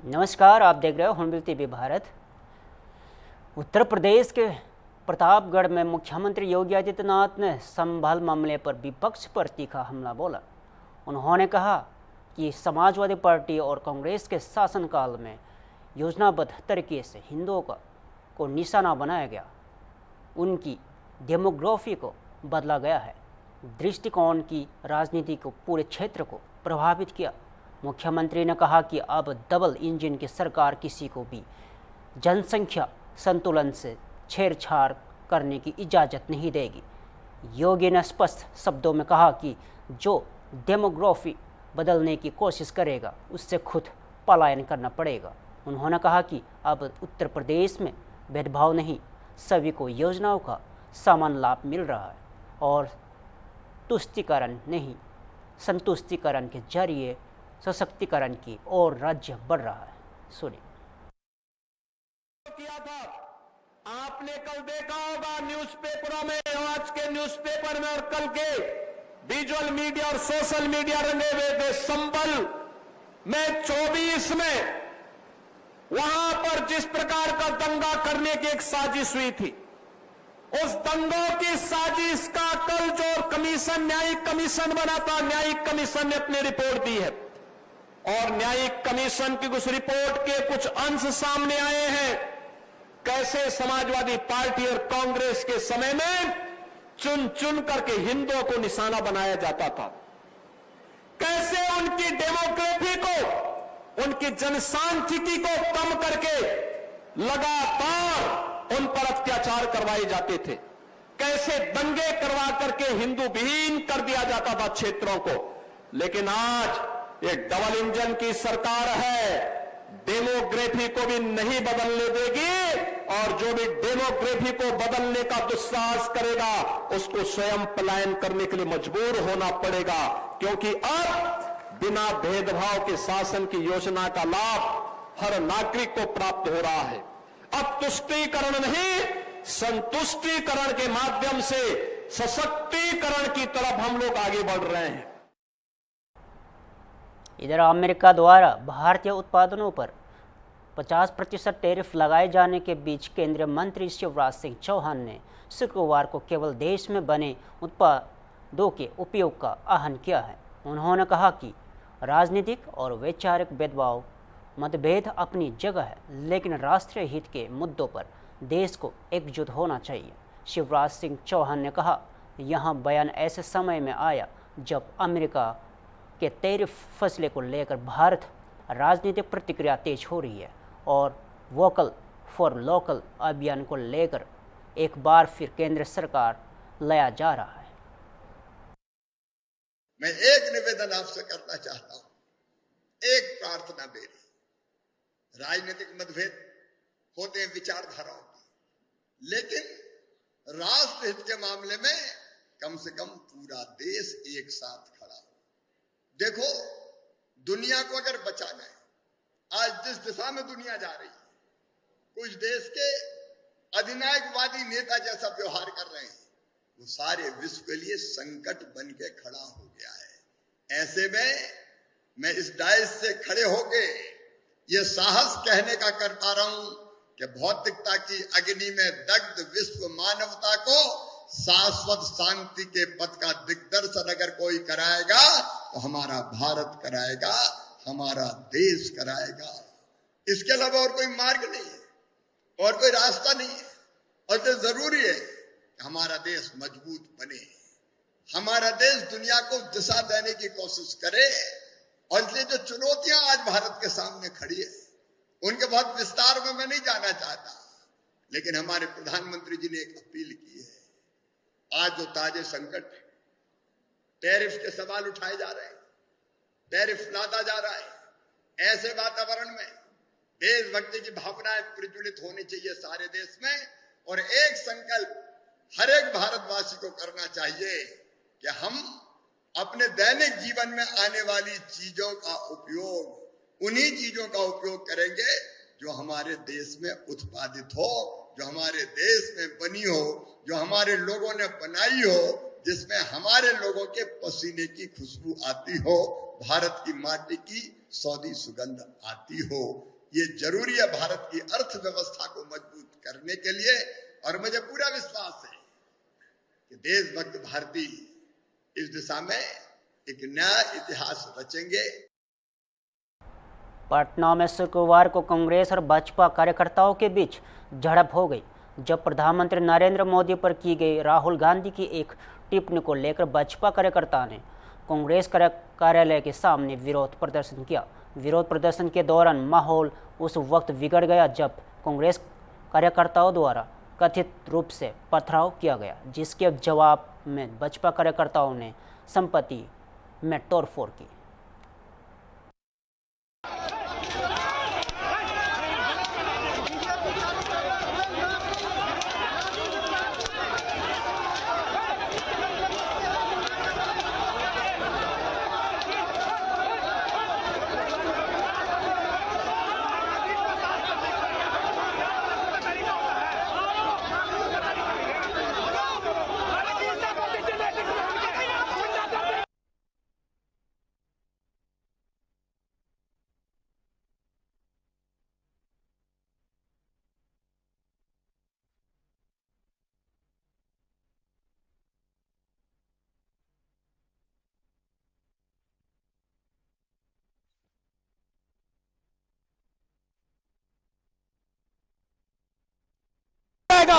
नमस्कार, आप देख रहे हो हुनबिल टीवी भारत। उत्तर प्रदेश के प्रतापगढ़ में मुख्यमंत्री योगी आदित्यनाथ ने संभल मामले पर विपक्ष पर तीखा हमला बोला। उन्होंने कहा कि समाजवादी पार्टी और कांग्रेस के शासनकाल में योजनाबद्ध तरीके से हिंदुओं को निशाना बनाया गया, उनकी डेमोग्राफी को बदला गया है, दृष्टिकोण की राजनीति को पूरे क्षेत्र को प्रभावित किया। मुख्यमंत्री ने कहा कि अब डबल इंजन की सरकार किसी को भी जनसंख्या संतुलन से छेड़छाड़ करने की इजाज़त नहीं देगी। योगी ने स्पष्ट शब्दों में कहा कि जो डेमोग्राफी बदलने की कोशिश करेगा उससे खुद पलायन करना पड़ेगा। उन्होंने कहा कि अब उत्तर प्रदेश में भेदभाव नहीं, सभी को योजनाओं का समान लाभ मिल रहा है और तुष्टिकरण नहीं, संतुष्टिकरण के जरिए सशक्तिकरण की ओर राज्य बढ़ रहा है। सुनिए। किया था आपने कल देखा होगा न्यूज़पेपरों में, आज के न्यूज़पेपर में और कल के विजुअल मीडिया और सोशल मीडिया रंगे हुए थे। संबल में 24 में वहां पर जिस प्रकार का दंगा करने की एक साजिश हुई थी, उस दंगों की साजिश का कल जो कमीशन, न्यायिक कमीशन बना था, न्यायिक कमीशन ने अपनी रिपोर्ट दी है और न्यायिक कमीशन की उस रिपोर्ट के कुछ अंश सामने आए हैं। कैसे समाजवादी पार्टी और कांग्रेस के समय में चुन चुन करके हिंदुओं को निशाना बनाया जाता था, कैसे उनकी डेमोग्राफी को, उनकी जनसांख्यिकी को कम करके लगातार उन पर अत्याचार करवाए जाते थे, कैसे दंगे करवा करके हिंदू विहीन कर दिया जाता था क्षेत्रों को। लेकिन आज एक डबल इंजन की सरकार है, डेमोग्राफी को भी नहीं बदलने देगी और जो भी डेमोग्राफी को बदलने का दुस्साहस करेगा उसको स्वयं पलायन करने के लिए मजबूर होना पड़ेगा, क्योंकि अब बिना भेदभाव के शासन की योजना का लाभ हर नागरिक को प्राप्त हो रहा है। अब तुष्टीकरण नहीं, संतुष्टीकरण के माध्यम से सशक्तिकरण की तरफ हम लोग आगे बढ़ रहे हैं। इधर अमेरिका द्वारा भारतीय उत्पादनों पर 50% टैरिफ लगाए जाने के बीच केंद्रीय मंत्री शिवराज सिंह चौहान ने शुक्रवार को केवल देश में बने उत्पादों के उपयोग का आह्वान किया है। उन्होंने कहा कि राजनीतिक और वैचारिक भेदभाव मतभेद अपनी जगह है, लेकिन राष्ट्रीय हित के मुद्दों पर देश को एकजुट होना चाहिए। शिवराज सिंह चौहान ने कहा, यह बयान ऐसे समय में आया जब अमेरिका के टैरिफ फैसले को लेकर भारत राजनीतिक प्रतिक्रिया तेज हो रही है और वोकल फॉर लोकल अभियान को लेकर एक बार फिर केंद्र सरकार लाया जा रहा है। मैं एक निवेदन आपसे करना चाहता हूं, एक प्रार्थना मेरी। राजनीतिक मतभेद होते हैं विचारधाराओं की, लेकिन राष्ट्र हित के मामले में कम से कम पूरा देश एक साथ खड़ा हो। देखो, दुनिया को अगर बचाना है, आज जिस दिशा में दुनिया जा रही है, कुछ देश के अधिनायकवादी नेता जैसा व्यवहार कर रहे हैं, वो सारे विश्व के लिए संकट बन के खड़ा हो गया है। ऐसे में मैं इस डायस से खड़े होके ये साहस कहने का कर पा रहा हूं कि भौतिकता की अग्नि में दग्ध विश्व मानवता को शाश्वत शांति के पथ का दिग्दर्शन अगर कोई कराएगा तो हमारा भारत कराएगा, हमारा देश कराएगा। इसके अलावा और कोई मार्ग नहीं है, और कोई रास्ता नहीं है। और तो जरूरी है कि हमारा देश मजबूत बने, हमारा देश दुनिया को दिशा देने की कोशिश करे। और इसलिए जो चुनौतियां आज भारत के सामने खड़ी है, उनके बहुत विस्तार में मैं नहीं जाना चाहता, लेकिन हमारे प्रधानमंत्री जी ने एक अपील की है। आज जो ताजे संकट है, टैरिफ के सवाल उठाए जा रहे हैं, टैरिफ लादा जा रहा है, ऐसे वातावरण में देशभक्ति की भावनाएं प्रज्वलित होनी चाहिए सारे देश में। और एक संकल्प हर एक भारतवासी को करना चाहिए कि हम अपने दैनिक जीवन में आने वाली चीजों का उपयोग, उन्हीं चीजों का उपयोग करेंगे जो हमारे देश में उत्पादित हो, जो हमारे देश में बनी हो, जो हमारे लोगों ने बनाई हो, जिसमें हमारे लोगों के पसीने की खुशबू आती हो, भारत की माटी की सौदी सुगंध आती हो। ये जरूरी है भारत की अर्थव्यवस्था को मजबूत करने के लिए। और मुझे पूरा विश्वास है कि देशभक्त भारतीय इस दिशा में एक नया इतिहास रचेंगे। पटना में शुक्रवार को कांग्रेस और भाजपा कार्यकर्ताओं के बीच झड़प हो गई, जब प्रधानमंत्री नरेंद्र मोदी पर की गई राहुल गांधी की एक टिप्पणी को लेकर भाजपा कार्यकर्ता ने कांग्रेस कार्यालय के सामने विरोध प्रदर्शन किया। विरोध प्रदर्शन के दौरान माहौल उस वक्त बिगड़ गया जब कांग्रेस कार्यकर्ताओं द्वारा कथित रूप से पथराव किया गया, जिसके जवाब में भाजपा कार्यकर्ताओं ने संपत्ति में तोड़फोड़ की।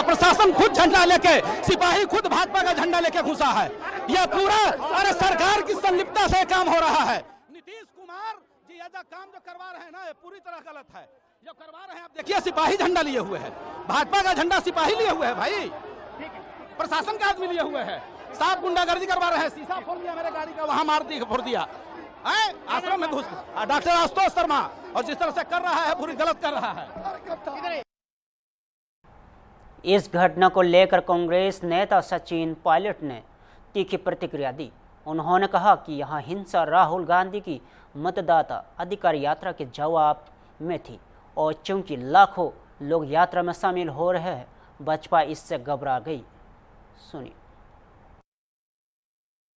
प्रशासन खुद झंडा लेके, सिपाही खुद भाजपा का झंडा लेके घुसा है। यह पूरा अरे सरकार की संलिप्तता से काम हो रहा है। नीतीश कुमार जी ये काम जो करवा रहे हैं ना, ये पूरी तरह गलत है। जो करवा रहे हैं आप देखिए, सिपाही झंडा लिए हुए है, भाजपा का झंडा सिपाही लिए हुए है भाई, प्रशासन का आदमी लिए हुए है, साफ गुंडागर्दी करवा रहे हैं। शीशा फोड़ दिया मेरे गाड़ी का, वहां फोड़ दिया आश्रम में घुस डॉक्टर आशुतोष शर्मा, और जिस तरह से कर रहा है पूरी गलत कर रहा है। इस घटना को लेकर कांग्रेस नेता सचिन पायलट ने तीखी प्रतिक्रिया दी। उन्होंने कहा कि यहां हिंसा राहुल गांधी की मतदाता अधिकार यात्रा के जवाब में थी, और चूंकि लाखों लोग यात्रा में शामिल हो रहे हैं, भाजपा इससे घबरा गई। सुनिए।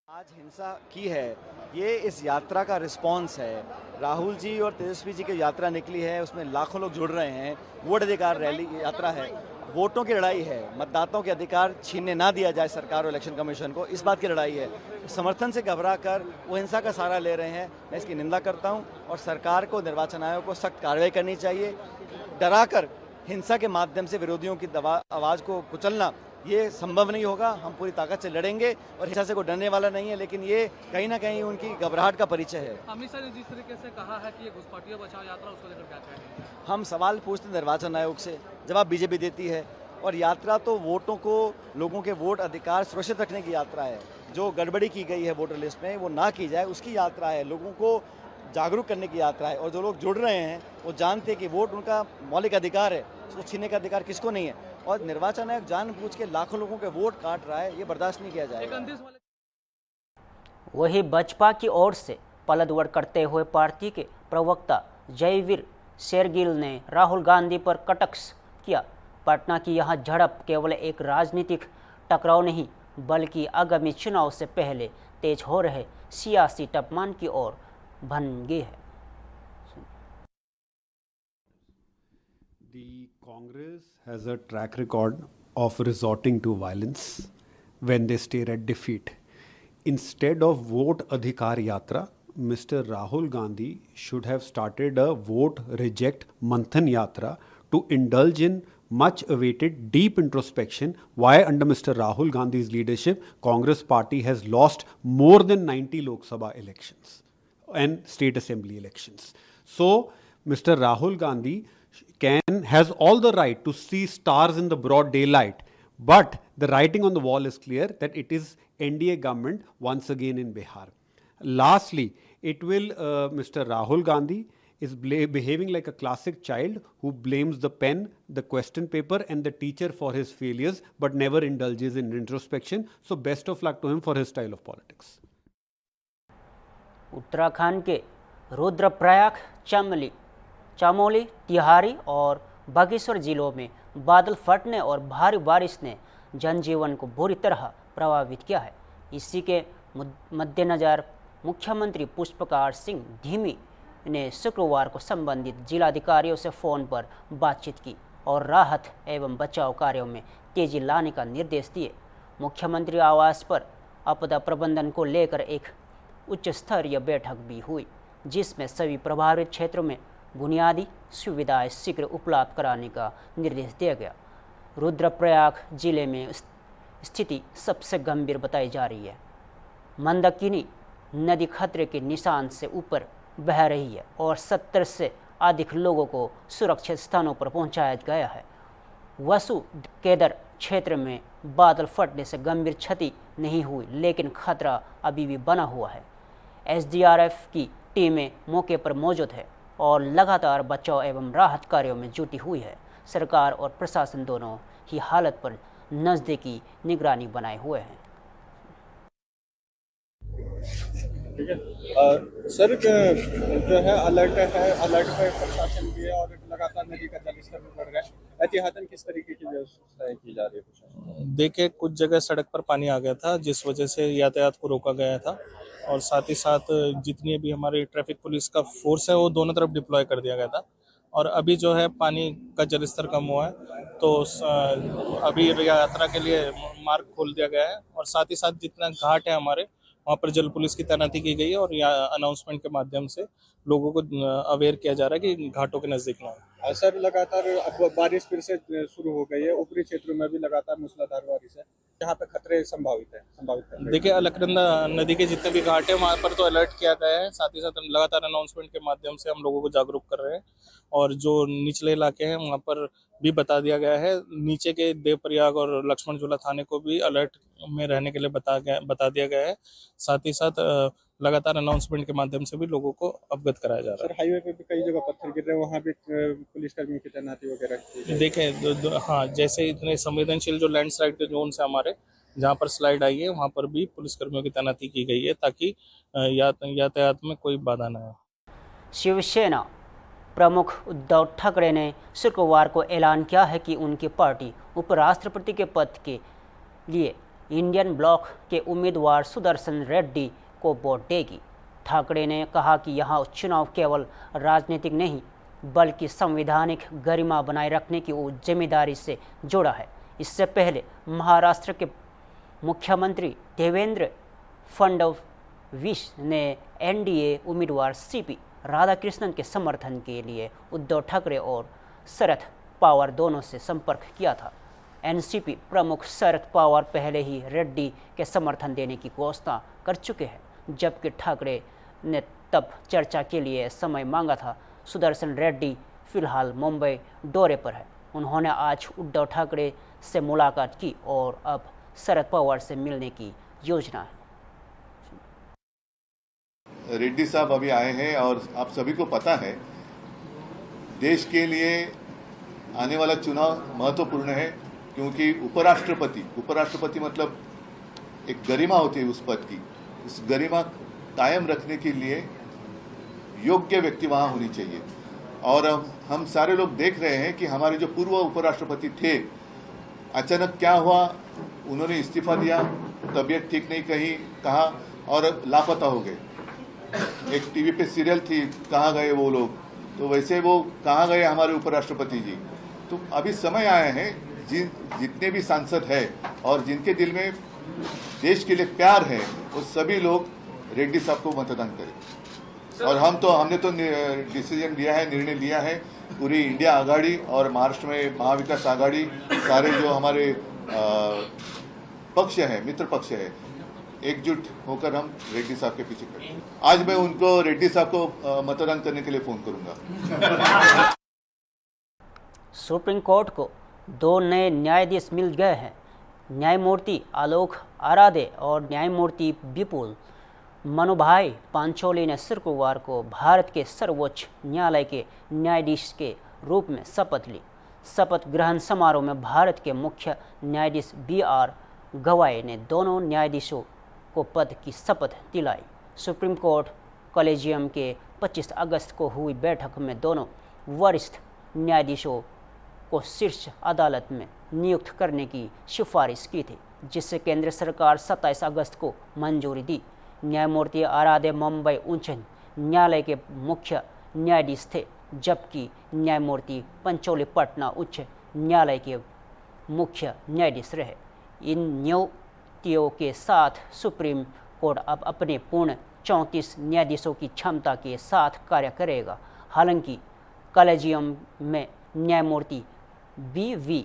आज हिंसा की है, ये इस यात्रा का रिस्पांस है। राहुल जी और तेजस्वी जी की यात्रा निकली है, उसमें लाखों लोग जुड़ रहे हैं। वोट अधिकार रैली यात्रा है, वोटों की लड़ाई है। मतदाताओं के अधिकार छीनने ना दिया जाए सरकार और इलेक्शन कमीशन को, इस बात की लड़ाई है। समर्थन से घबरा कर वो हिंसा का सहारा ले रहे हैं, मैं इसकी निंदा करता हूं। और सरकार को, निर्वाचन आयोग को सख्त कार्रवाई करनी चाहिए। डराकर हिंसा के माध्यम से विरोधियों की आवाज़ को कुचलना ये संभव नहीं होगा। हम पूरी ताकत से लड़ेंगे और हिंसा से कोई डरने वाला नहीं है, लेकिन ये कहीं ना कहीं उनकी घबराहट का परिचय है। अमित शाह ने जिस तरीके से कहा है कि ये घुसपैठियों बचाओ यात्रा, उसको लेकर क्या कहेंगे? हम सवाल पूछते हैं निर्वाचन आयोग से, जवाब बीजेपी देती है। और यात्रा तो वोटों को, लोगों के वोट अधिकार सुरक्षित रखने की यात्रा है। जो गड़बड़ी की गई है वोटर लिस्ट में वो ना की जाए, उसकी यात्रा है। लोगों को जागरूक करने की यात्रा है। और जो लोग जुड़ रहे हैं वो जानते हैं कि वोट उनका मौलिक अधिकार है, उसको छीनने का अधिकार किसको नहीं है। और निर्वाचन आयोग जानबूझ के लाखों लोगों के वोट काट रहा है, ये बर्दाश्त नहीं किया जाएगा। वही भाजपा की ओर से पलटवार करते हुए पार्टी के प्रवक्ता जयवीर शेरगिल ने राहुल गांधी पर कटाक्ष किया। पटना की यह झड़प केवल एक राजनीतिक टकराव नहीं, बल्कि आगामी चुनाव से पहले तेज हो रहे सियासी तापमान की ओर बन गई है। The Congress has a track record of resorting to violence when they stare at defeat. Instead of vote adhikar yatra, Mr. Rahul Gandhi should have started a vote reject manthan yatra to indulge in much awaited deep introspection why under Mr. Rahul Gandhi's leadership Congress party has lost more than 90 Lok Sabha elections and state assembly elections. So Mr. Rahul Gandhi has all the right to see stars in the broad daylight, but the writing on the wall is clear that it is NDA government once again in Bihar. Lastly, it will Mr. Rahul Gandhi is behaving like a classic child who blames the pen, the question paper and the teacher for his failures but never indulges in introspection. So best of luck to him for his style of politics. Uttarakhand के रुद्रप्रयाग, चमोली, तिहारी और बागेश्वर जिलों में बादल फटने और भारी बारिश ने जनजीवन को बुरी तरह प्रभावित किया है। इसी के मद्देनज़र मुख्यमंत्री पुष्पकार सिंह धामी ने शुक्रवार को संबंधित जिलाधिकारियों से फ़ोन पर बातचीत की और राहत एवं बचाव कार्यों में तेजी लाने का निर्देश दिए। मुख्यमंत्री आवास पर आपदा प्रबंधन को लेकर एक उच्च स्तरीय बैठक भी हुई, जिसमें सभी प्रभावित क्षेत्रों में बुनियादी सुविधाएं शीघ्र उपलब्ध कराने का निर्देश दिया गया। रुद्रप्रयाग जिले में स्थिति सबसे गंभीर बताई जा रही है। मंदाकिनी नदी खतरे के निशान से ऊपर बह रही है और 70 से अधिक लोगों को सुरक्षित स्थानों पर पहुंचाया गया है। वसु केदर क्षेत्र में बादल फटने से गंभीर क्षति नहीं हुई, लेकिन खतरा अभी भी बना हुआ है। एसडीआरएफ की टीमें मौके पर मौजूद है और लगातार बचाव एवं राहत कार्यों में जुटी हुई है। सरकार और प्रशासन दोनों ही हालत पर नज़दीकी निगरानी बनाए हुए हैं। सर जो है अलर्ट पे प्रशासन भी है और लगातार नदी का जलस्तर भी बढ़ रहा है। एहतियातन किस तरीके की व्यवस्थाएं की जा रही है? देखिए, कुछ जगह सड़क पर पानी आ गया था, जिस वजह से यातायात को रोका गया था और साथ ही साथ जितनी भी हमारी ट्रैफिक पुलिस का फोर्स है वो दोनों तरफ डिप्लॉय कर दिया गया था। और अभी जो है पानी का जलस्तर कम हुआ है तो अभी यात्रा के लिए मार्ग खोल दिया गया है और साथ ही साथ जितना घाट है हमारे वहाँ पर जल पुलिस की तैनाती की गई है और यहाँ अनाउंसमेंट के माध्यम से लोगों को अवेयर किया जा रहा है कि घाटों के नजदीक ना हो। सर लगातार अब बारिश फिर से शुरू हो गई है, ऊपरी क्षेत्रों में भी लगातार मूसलाधार बारिश है, जहाँ पे खतरे संभावित है। देखिए, अलकनंदा नदी के जितने भी घाट है वहाँ पर तो अलर्ट किया गया है, साथ ही साथ लगातार अनाउंसमेंट के माध्यम से हम लोगों को जागरूक कर रहे हैं और जो निचले इलाके हैं वहाँ पर भी बता दिया गया है। नीचे के देवप्रयाग और लक्ष्मण झूला थाने को भी अलर्ट में रहने के लिए बता दिया गया है। साथ ही साथ लगातार अनाउंसमेंट के माध्यम से भी लोगों को अवगत कराया जा रहा है। सर हाईवे पे भी कई जगह पत्थर गिर रहे हैं, वहाँ भी पुलिसकर्मियों की तैनाती वगैरह। देखें हाँ, जैसे इतने संवेदनशील जो लैंडस्लाइड के जोन से हमारे जहाँ पर स्लाइड आई है वहाँ पर भी पुलिसकर्मियों की तैनाती की गई है ताकि यातायात में कोई बाधा न हो। शिवसेना प्रमुख उद्धव ठाकरे ने शुक्रवार को ऐलान किया है कि उनकी पार्टी उपराष्ट्रपति के पद के लिए इंडियन ब्लॉक के उम्मीदवार सुदर्शन रेड्डी को वोट देगी। ठाकरे ने कहा कि यहां चुनाव केवल राजनीतिक नहीं बल्कि संवैधानिक गरिमा बनाए रखने की जिम्मेदारी से जुड़ा है। इससे पहले महाराष्ट्र के मुख्यमंत्री देवेंद्र फडणवीस ने एनडीए उम्मीदवार सीपी राधाकृष्णन के समर्थन के लिए उद्धव ठाकरे और शरद पवार दोनों से संपर्क किया था। एनसीपी प्रमुख शरद पवार पहले ही रेड्डी के समर्थन देने की घोषणा कर चुके हैं, जबकि ठाकरे ने तब चर्चा के लिए समय मांगा था। सुदर्शन रेड्डी फिलहाल मुंबई दौरे पर है। उन्होंने आज उद्धव ठाकरे से मुलाकात की और अब शरद पवार से मिलने की योजना है। रेड्डी साहब अभी आए हैं और आप सभी को पता है देश के लिए आने वाला चुनाव महत्वपूर्ण है, क्योंकि उपराष्ट्रपति मतलब एक गरिमा होती है उस पद की। उस गरिमा कायम रखने के लिए योग्य व्यक्ति वहां होनी चाहिए। और हम सारे लोग देख रहे हैं कि हमारे जो पूर्व उपराष्ट्रपति थे, अचानक क्या हुआ, उन्होंने इस्तीफा दिया, तबीयत ठीक नहीं कहा और लापता हो गए। एक टीवी पे सीरियल थी, कहाँ गए वो लोग, तो वैसे वो कहाँ गए हमारे उपराष्ट्रपति जी। तो अभी समय आया है जितने भी सांसद हैं और जिनके दिल में देश के लिए प्यार है, वो सभी लोग रेड्डी साहब को मतदान करें। और हमने तो डिसीजन लिया है, निर्णय लिया है, पूरी इंडिया आघाड़ी और महाराष्ट्र में महाविकास आघाड़ी, सारे जो हमारे पक्ष है, मित्र पक्ष है, एकजुट होकर हम रेड्डी साहब के पीछे खड़े। आज मैं उनको रेड्डी साहब को मतदान करने के लिए फोन करूंगा। सुप्रीम कोर्ट को 2 नए न्यायाधीश मिल गए हैं। न्यायमूर्ति आलोक आराधे और न्यायमूर्ति विपुल मनुभाई पांचोली ने शुक्रवार को भारत के सर्वोच्च न्यायालय के न्यायाधीश के रूप में शपथ ली। शपथ ग्रहण समारोह में भारत के मुख्य न्यायाधीश BR गवाई ने दोनों न्यायाधीशों को पद की शपथ दिलाई। सुप्रीम कोर्ट कॉलेजियम के 25 अगस्त को हुई बैठक में दोनों वरिष्ठ न्यायाधीशों को शीर्ष अदालत में नियुक्त करने की सिफारिश की थी, जिसे केंद्र सरकार 27 अगस्त को मंजूरी दी। न्यायमूर्ति आराधे मुंबई उच्च न्यायालय के मुख्य न्यायाधीश थे, जबकि न्यायमूर्ति पंचोली पटना उच्च न्यायालय के मुख्य न्यायाधीश रहे। इन नियुक्तियों के साथ सुप्रीम कोर्ट अब अपने पूर्ण 34 न्यायाधीशों की क्षमता के साथ कार्य करेगा। हालांकि कॉलेजियम में न्यायमूर्ति BV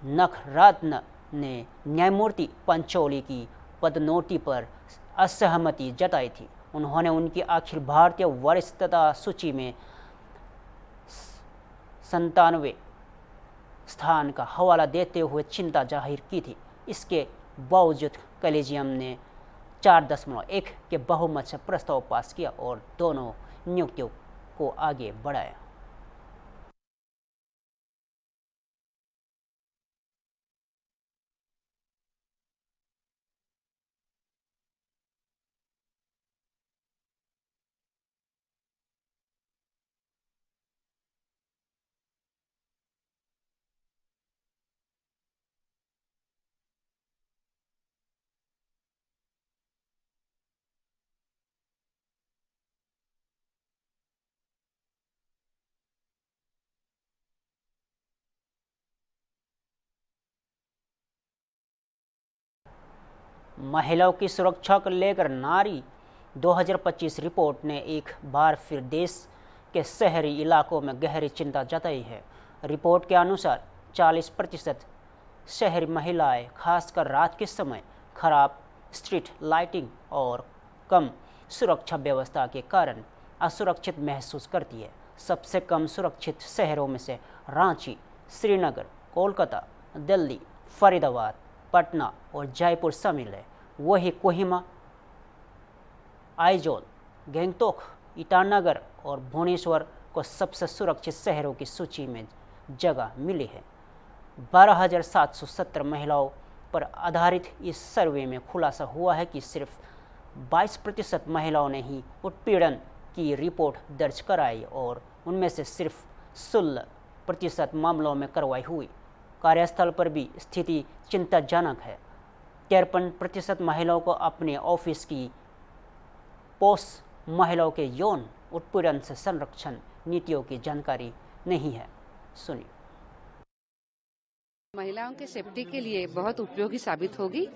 नखरत्न ने न्यायमूर्ति पंचोली की पदोन्नति पर असहमति जताई थी। उन्होंने उनकी अखिल भारतीय वरिष्ठता सूची में 97वें स्थान का हवाला देते हुए चिंता जाहिर की थी। इसके बावजूद कॉलेजियम ने 4.1 के बहुमत से प्रस्ताव पास किया और दोनों नियुक्तियों को आगे बढ़ाया। महिलाओं की सुरक्षा को लेकर नारी 2025 रिपोर्ट ने एक बार फिर देश के शहरी इलाकों में गहरी चिंता जताई है। रिपोर्ट के अनुसार 40% शहरी महिलाएं खासकर रात के समय खराब स्ट्रीट लाइटिंग और कम सुरक्षा व्यवस्था के कारण असुरक्षित महसूस करती है। सबसे कम सुरक्षित शहरों में से रांची, श्रीनगर, कोलकाता, दिल्ली, फरीदाबाद, पटना और जयपुर शामिल है। वही कोहिमा, आइजोल, गंगटोक, ईटानगर और भुवनेश्वर को सबसे सुरक्षित शहरों की सूची में जगह मिली है। 12,770 महिलाओं पर आधारित इस सर्वे में खुलासा हुआ है कि सिर्फ 22% महिलाओं ने ही उत्पीड़न की रिपोर्ट दर्ज कराई और उनमें से सिर्फ 16% मामलों में कार्रवाई हुई। कार्यस्थल पर भी स्थिति चिंताजनक है। 53% महिलाओं को अपने ऑफिस की पोस्ट महिलाओं के यौन उत्पीड़न से संरक्षण नीतियों की जानकारी नहीं है। सुनिए। महिलाओं के सेफ्टी के लिए बहुत उपयोगी साबित होगी।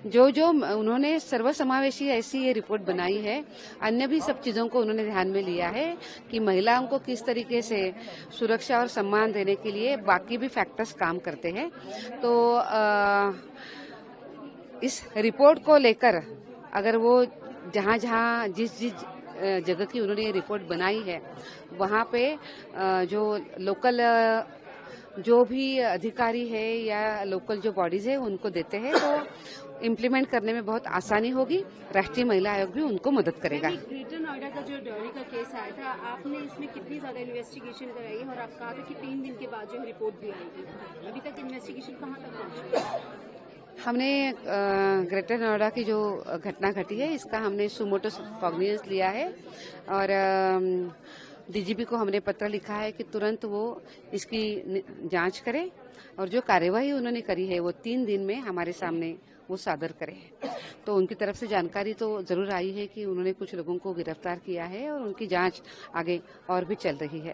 जो उन्होंने सर्वसमावेशी ऐसी ये रिपोर्ट बनाई है, अन्य भी सब चीजों को उन्होंने ध्यान में लिया है कि महिलाओं को किस तरीके से सुरक्षा और सम्मान देने के लिए बाकी भी फैक्टर्स काम करते हैं। तो इस रिपोर्ट को लेकर अगर वो जहाँ जिस जगह की उन्होंने ये रिपोर्ट बनाई है वहाँ पे जो लोकल जो भी अधिकारी है या लोकल जो बॉडीज है उनको देते हैं तो इम्प्लीमेंट करने में बहुत आसानी होगी। राष्ट्रीय महिला आयोग भी उनको मदद करेगा। ग्रेटर नोएडा का जो डॉरी का केस आया था, आपने इसमें कितनी ज्यादा इन्वेस्टिगेशन कराई है और आप कहा था कि 3 दिन के बाद जो रिपोर्ट भी आएगी, अभी तक इन्वेस्टिगेशन कहाँ तक पहुंची है? हमने ग्रेटर नोएडा की जो घटना घटी है इसका हमने सुमोटो कॉग्निजेंस लिया है और डीजीपी को हमने पत्र लिखा है कि तुरंत वो इसकी जांच करे और जो कार्यवाही उन्होंने करी है वो 3 दिन में हमारे सामने वो सादर करे। तो उनकी तरफ से जानकारी तो जरूर आई है कि उन्होंने कुछ लोगों को गिरफ्तार किया है और उनकी जांच आगे और भी चल रही है।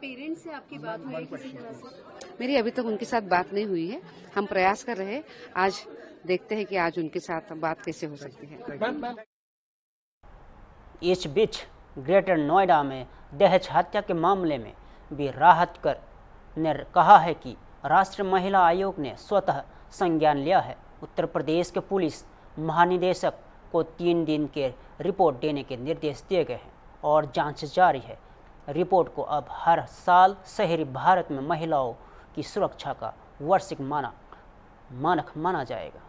पेरेंट्स से आपकी बात हुई किसी तरह से? मेरी अभी तक उनके साथ बात नहीं हुई है। हम प्रयास कर रहे हैं, आज देखते हैं कि आज उनके साथ बात कैसे हो सकती है। इस बीच ग्रेटर नोएडा में दहेज हत्या के मामले में भी राहत कर ने कहा है कि राष्ट्रीय महिला आयोग ने स्वतः संज्ञान लिया है। उत्तर प्रदेश के पुलिस महानिदेशक को 3 दिन के रिपोर्ट देने के निर्देश दिए गए हैं और जांच जारी है। रिपोर्ट को अब हर साल शहरी भारत में महिलाओं की सुरक्षा का वार्षिक मानक माना जाएगा।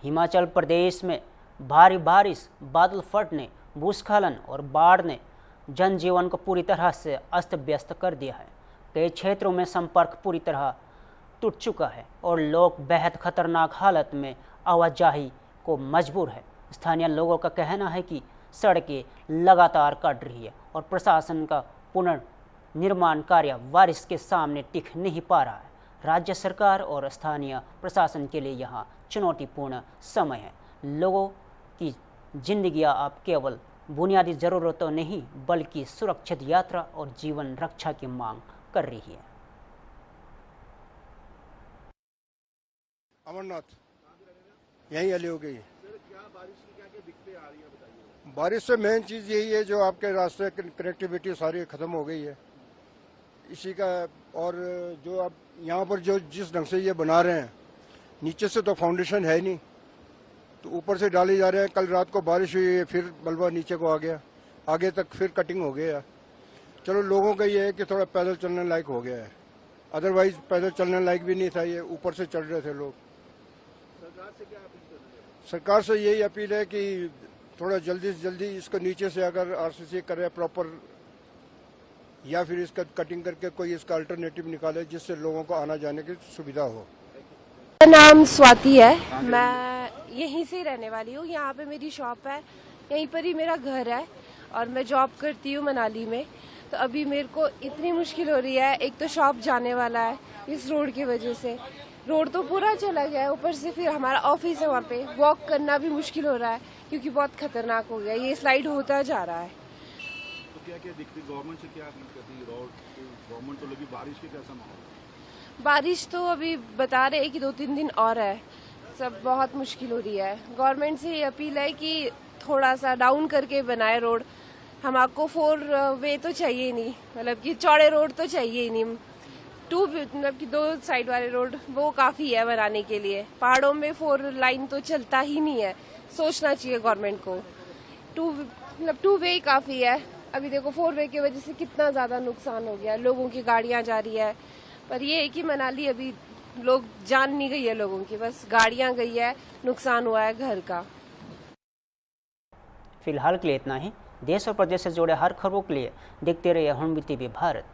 हिमाचल प्रदेश में भारी बारिश, बादल फटने, भूस्खलन और बाढ़ ने जनजीवन को पूरी तरह से अस्त व्यस्त कर दिया है। कई क्षेत्रों में संपर्क पूरी तरह टूट चुका है और लोग बेहद खतरनाक हालत में आवाजाही को मजबूर है। स्थानीय लोगों का कहना है कि सड़कें लगातार कट रही है और प्रशासन का पुनर्निर्माण कार्य बारिश के सामने टिक नहीं पा रहा है। राज्य सरकार और स्थानीय प्रशासन के लिए यह चुनौतीपूर्ण समय है। लोगों की जिंदगियां अब केवल बुनियादी ज़रूरतों नहीं बल्कि सुरक्षित यात्रा और जीवन रक्षा की मांग कर रही है। अमरनाथ यहीं अली हो गई। बारिश से मेन चीज़ यही है जो आपके रास्ते कनेक्टिविटी सारी ख़त्म हो गई है इसी का। और जो आप यहाँ पर जो जिस ढंग से ये बना रहे हैं नीचे से तो फाउंडेशन है नहीं तो ऊपर से डाले जा रहे हैं। कल रात को बारिश हुई है फिर मलबा नीचे को आ गया, आगे तक फिर कटिंग हो गया। चलो लोगों का ये है कि थोड़ा पैदल चलने लायक हो गया है, अदरवाइज पैदल चलने लायक भी नहीं था। ये ऊपर से चल रहे थे लोग। सरकार से यही अपील है कि थोड़ा जल्दी से जल्दी इसको नीचे से अगर आरसीसी करे प्रॉपर या फिर इसका कटिंग करके कोई इसका अल्टरनेटिव निकाले जिससे लोगों को आना जाने की सुविधा हो। मेरा नाम स्वाति है, मैं यहीं से रहने वाली हूँ। यहाँ पे मेरी शॉप है, यहीं पर ही मेरा घर है और मैं जॉब करती हूँ मनाली में। तो अभी मेरे को इतनी मुश्किल हो रही है, एक तो शॉप जाने वाला है इस रोड की वजह से, रोड तो पूरा चला गया है, ऊपर से फिर हमारा ऑफिस है वहाँ पे, वॉक करना भी मुश्किल हो रहा है क्योंकि बहुत खतरनाक हो गया, ये स्लाइड होता जा रहा है। तो क्या क्या दिखती गवर्नमेंट से, क्या अपील करती है गवर्नमेंट को? लगी बारिश के कैसा माहौल? बारिश तो अभी बता रहे हैं कि 2-3 दिन और है, सब बहुत मुश्किल हो रही है। गवर्नमेंट से ये अपील है कि थोड़ा सा डाउन करके बनाए रोड, हमको 4 वे तो चाहिए नहीं, मतलब कि चौड़े रोड तो चाहिए ही नहीं, 2 मतलब कि 2 साइड वाले रोड वो काफी है बनाने के लिए। पहाड़ों में 4 लाइन तो चलता ही नहीं है, सोचना चाहिए गवर्नमेंट को। 2 वे काफी है। अभी देखो 4 वे की वजह से कितना ज्यादा नुकसान हो गया, लोगों की गाड़ियां जा रही है। पर ये है कि मनाली अभी लोग जान नहीं गई है लोगों की, बस गाड़ियां गई है, नुकसान हुआ है घर का। फिलहाल के लिए इतना ही। देश और प्रदेश से जुड़े हर खबरों के लिए देखते रहिए हॉर्नबिल टीवी भारत।